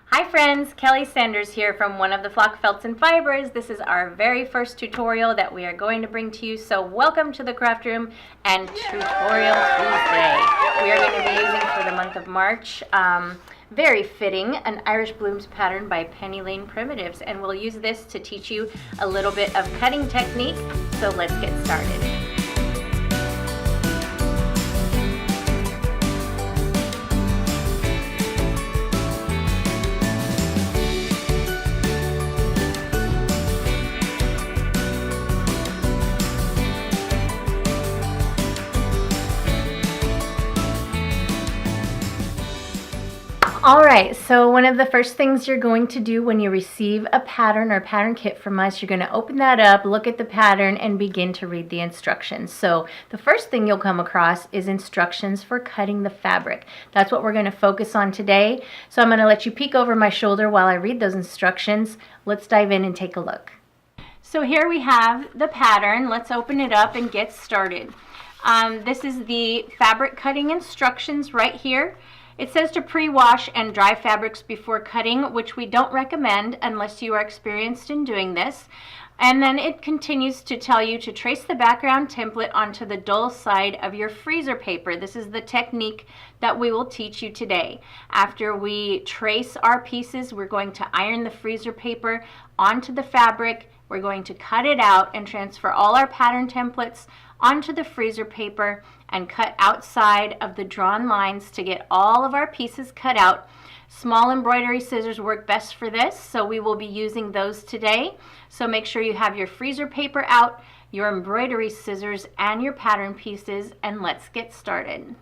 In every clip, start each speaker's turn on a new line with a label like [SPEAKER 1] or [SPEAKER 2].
[SPEAKER 1] Hi friends, Kelly Sanders here from One of the Flock Felts and Fibers. This is our very first tutorial that we are going to bring to you. So welcome to the craft room and Tutorial Tuesday. We are going to be using for the month of March, very fitting, an Irish Blooms pattern by Penny Lane Primitives. And we'll use this to teach you a little bit of cutting technique. So let's get started. All right, so one of the first things you're going to do when you receive a pattern or pattern kit from us, you're going to open that up, look at the pattern, and begin to read the instructions. So the first thing you'll come across is instructions for cutting the fabric. That's what we're going to focus on today. So I'm going to let you peek over my shoulder while I read those instructions. Let's dive in and take a look. So here we have the pattern. Let's open it up and get started. This is the fabric cutting instructions right here. It says to pre-wash and dry fabrics before cutting, which we don't recommend unless you are experienced in doing this. And then it continues to tell you to trace the background template onto the dull side of your freezer paper. This is the technique that we will teach you today. After we trace our pieces, we're going to iron the freezer paper onto the fabric. We're going to cut it out and transfer all our pattern templates onto the freezer paper and cut outside of the drawn lines to get all of our pieces cut out. Small embroidery scissors work best for this, so we will be using those today. So make sure you have your freezer paper out, your embroidery scissors, and your pattern pieces, and let's get started.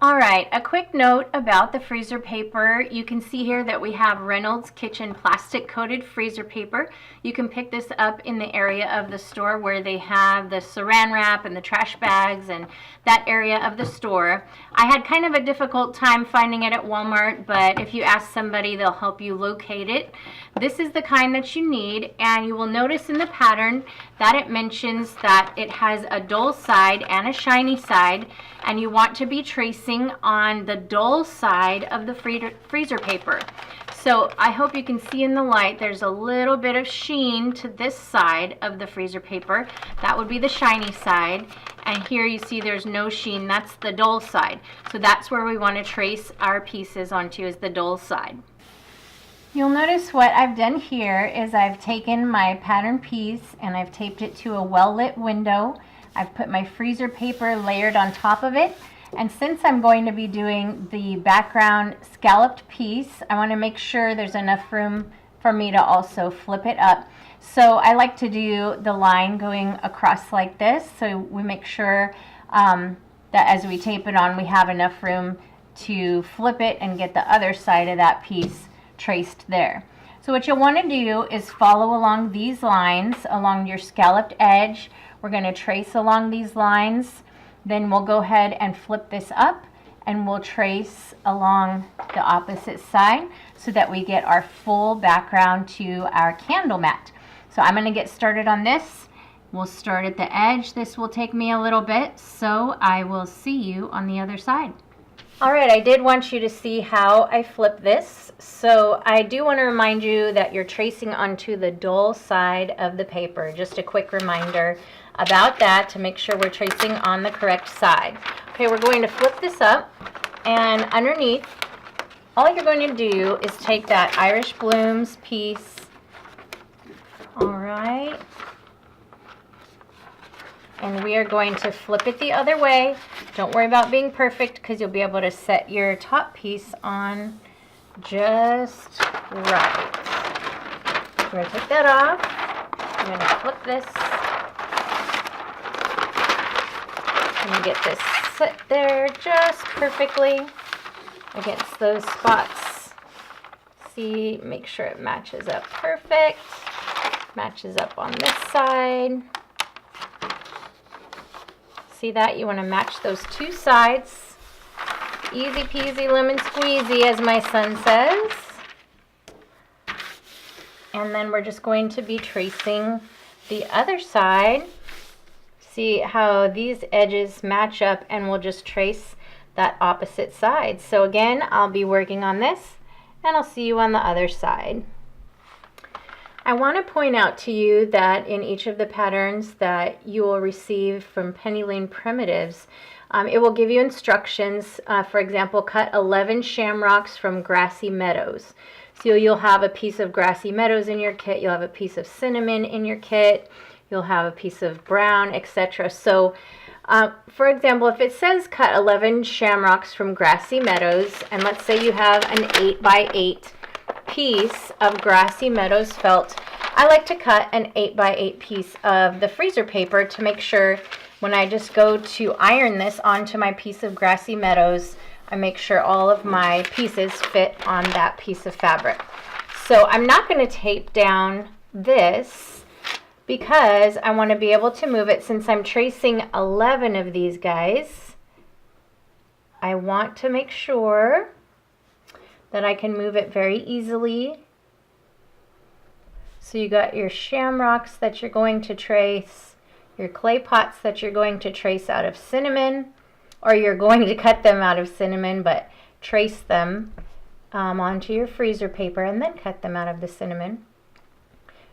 [SPEAKER 1] All right, a quick note about the freezer paper. You can see here that we have Reynolds Kitchen plastic coated freezer paper. You can pick this up in the area of the store where they have the saran wrap and the trash bags and that area of the store. I had kind of a difficult time finding it at Walmart, but if you ask somebody, they'll help you locate it. This is the kind that you need, and you will notice in the pattern that it mentions that it has a dull side and a shiny side, and you want to be tracing on the dull side of the freezer paper. So I hope you can see in the light there's a little bit of sheen to this side of the freezer paper. That would be the shiny side, and here you see there's no sheen. That's the dull side. So that's where we want to trace our pieces onto, is the dull side. You'll notice what I've done here is I've taken my pattern piece and I've taped it to a well-lit window. I've put my freezer paper layered on top of it, and since I'm going to be doing the background scalloped piece, I want to make sure there's enough room for me to also flip it up. So I like to do the line going across like this, so we make sure that as we tape it on we have enough room to flip it and get the other side of that piece traced there. So what you'll want to do is follow along these lines along your scalloped edge. We're going to trace along these lines, then we'll go ahead and flip this up and we'll trace along the opposite side so that we get our full background to our candle mat. So I'm going to get started on this. We'll start at the edge. This will take me a little bit, so I will see you on the other side. All right, I did want you to see how I flip this. So I do want to remind you that you're tracing onto the dull side of the paper. Just a quick reminder about that to make sure we're tracing on the correct side. Okay, we're going to flip this up, and underneath, all you're going to do is take that Irish Blooms piece. All right. And we are going to flip it the other way. Don't worry about being perfect because you'll be able to set your top piece on just right. I'm going to take that off. I'm going to flip this. I'm going to get this set there just perfectly against those spots. See, make sure it matches up perfect. Matches up on this side. See that? You want to match those two sides. Easy peasy lemon squeezy, as my son says. And then we're just going to be tracing the other side. See how these edges match up, and we'll just trace that opposite side. So again, I'll be working on this and I'll see you on the other side. I want to point out to you that in each of the patterns that you will receive from Penny Lane Primitives, it will give you instructions. For example, cut 11 shamrocks from grassy meadows. So you'll have a piece of grassy meadows in your kit, you'll have a piece of cinnamon in your kit, you'll have a piece of brown, etc. So for example, if it says cut 11 shamrocks from grassy meadows, and let's say you have an 8x8 piece of grassy meadows felt, I like to cut an 8x8 piece of the freezer paper to make sure when I just go to iron this onto my piece of grassy meadows, I make sure all of my pieces fit on that piece of fabric. So I'm not going to tape down this because I want to be able to move it. Since I'm tracing 11 of these guys, I want to make sure that I can move it very easily. So you got your shamrocks that you're going to trace, your clay pots that you're going to trace out of cinnamon, or you're going to cut them out of cinnamon, but trace them onto your freezer paper and then cut them out of the cinnamon.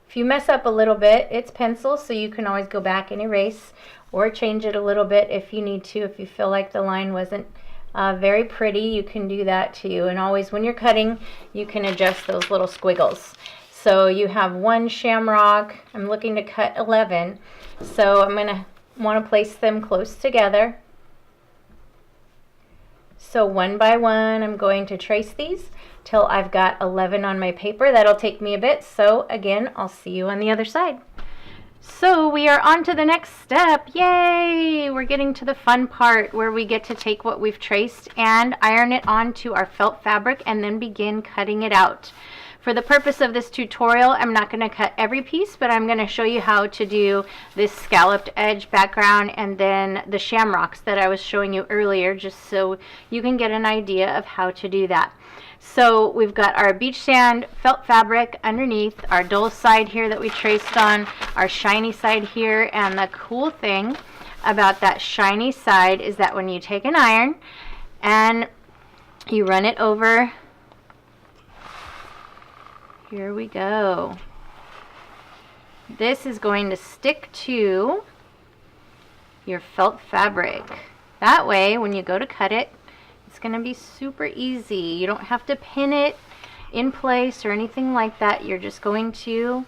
[SPEAKER 1] If you mess up a little bit, it's pencil, so you can always go back and erase or change it a little bit if you need to. If you feel like the line wasn't very pretty, you can do that too. And always when you're cutting, you can adjust those little squiggles. So you have one shamrock. I'm looking to cut 11. So I'm going to want to place them close together. So one by one, I'm going to trace these till I've got 11 on my paper. That'll take me a bit. So again, I'll see you on the other side. So we are on to the next step. Yay! We're getting to the fun part where we get to take what we've traced and iron it onto our felt fabric and then begin cutting it out. For the purpose of this tutorial, I'm not going to cut every piece, but I'm going to show you how to do this scalloped edge background and then the shamrocks that I was showing you earlier, just so you can get an idea of how to do that. So we've got our beach sand felt fabric underneath, our dull side here that we traced on, our shiny side here, and the cool thing about that shiny side is that when you take an iron and you run it over, here we go. This is going to stick to your felt fabric. That way, when you go to cut it, it's going to be super easy. You don't have to pin it in place or anything like that. You're just going to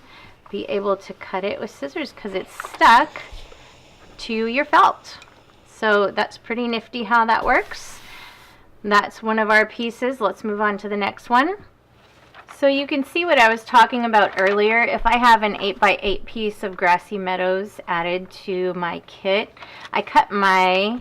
[SPEAKER 1] be able to cut it with scissors because it's stuck to your felt. So that's pretty nifty how that works. That's one of our pieces. Let's move on to the next one. So you can see what I was talking about earlier. If I have an 8x8 piece of grassy meadows added to my kit, I cut my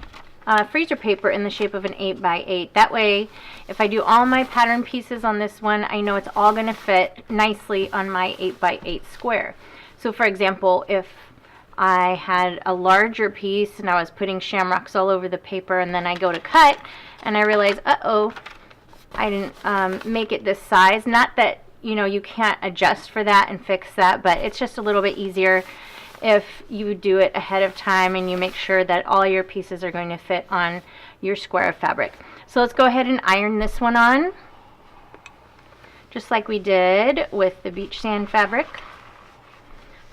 [SPEAKER 1] freezer paper in the shape of an 8x8. That way, if I do all my pattern pieces on this one, I know it's all going to fit nicely on my 8x8 square. So for example, if I had a larger piece and I was putting shamrocks all over the paper and then I go to cut and I realize, uh-oh, I didn't make it this size. Not that, you know, you can't adjust for that and fix that, but it's just a little bit easier if you do it ahead of time and you make sure that all your pieces are going to fit on your square of fabric. So let's go ahead and iron this one on, just like we did with the beach sand fabric.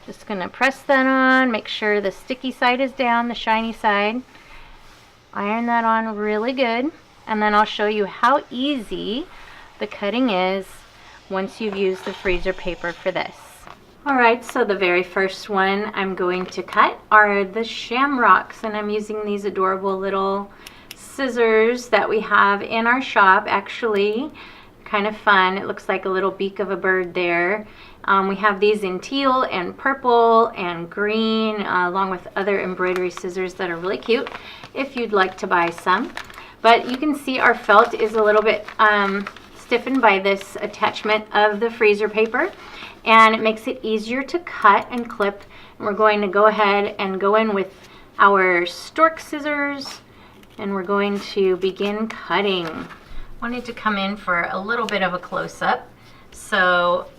[SPEAKER 1] Just going to press that on, make sure the sticky side is down, the shiny side. Iron that on really good. And then I'll show you how easy the cutting is once you've used the freezer paper for this. Alright, so the very first one I'm going to cut are the shamrocks, and I'm using these adorable little scissors that we have in our shop. Actually, kind of fun. It looks like a little beak of a bird there. We have these in teal and purple and green, along with other embroidery scissors that are really cute if you'd like to buy some. But you can see our felt is a little bit stiffened by this attachment of the freezer paper, and it makes it easier to cut and clip. And we're going to go ahead and go in with our stork scissors, and we're going to begin cutting. I wanted to come in for a little bit of a close-up. So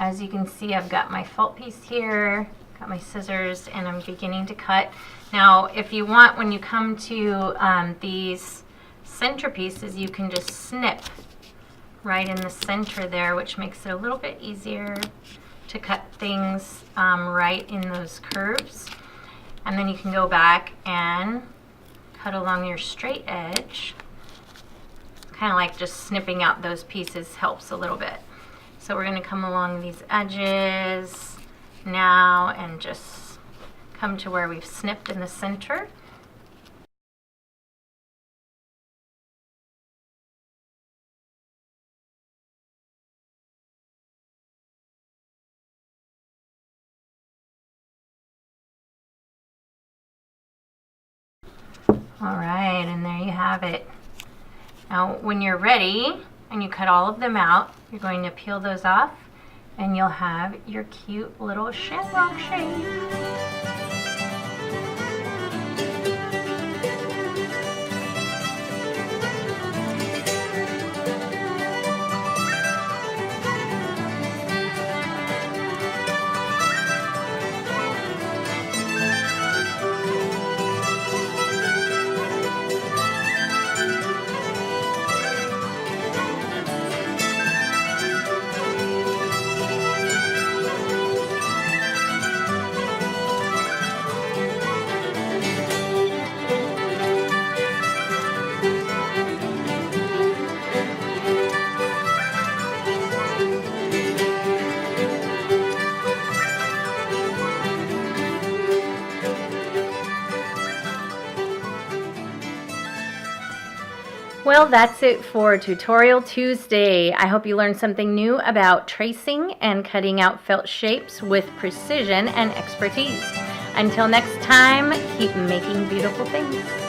[SPEAKER 1] as you can see, I've got my felt piece here, got my scissors, and I'm beginning to cut. Now, if you want, when you come to these centerpieces, you can just snip right in the center there, which makes it a little bit easier to cut things right in those curves. And then you can go back and cut along your straight edge. Kind of like just snipping out those pieces helps a little bit. So we're going to come along these edges now and just come to where we've snipped in the center. All right, and there you have it. Now, when you're ready and you cut all of them out, you're going to peel those off and you'll have your cute little shamrock shape. Well, that's it for Tutorial Tuesday. I hope you learned something new about tracing and cutting out felt shapes with precision and expertise. Until next time, keep making beautiful things.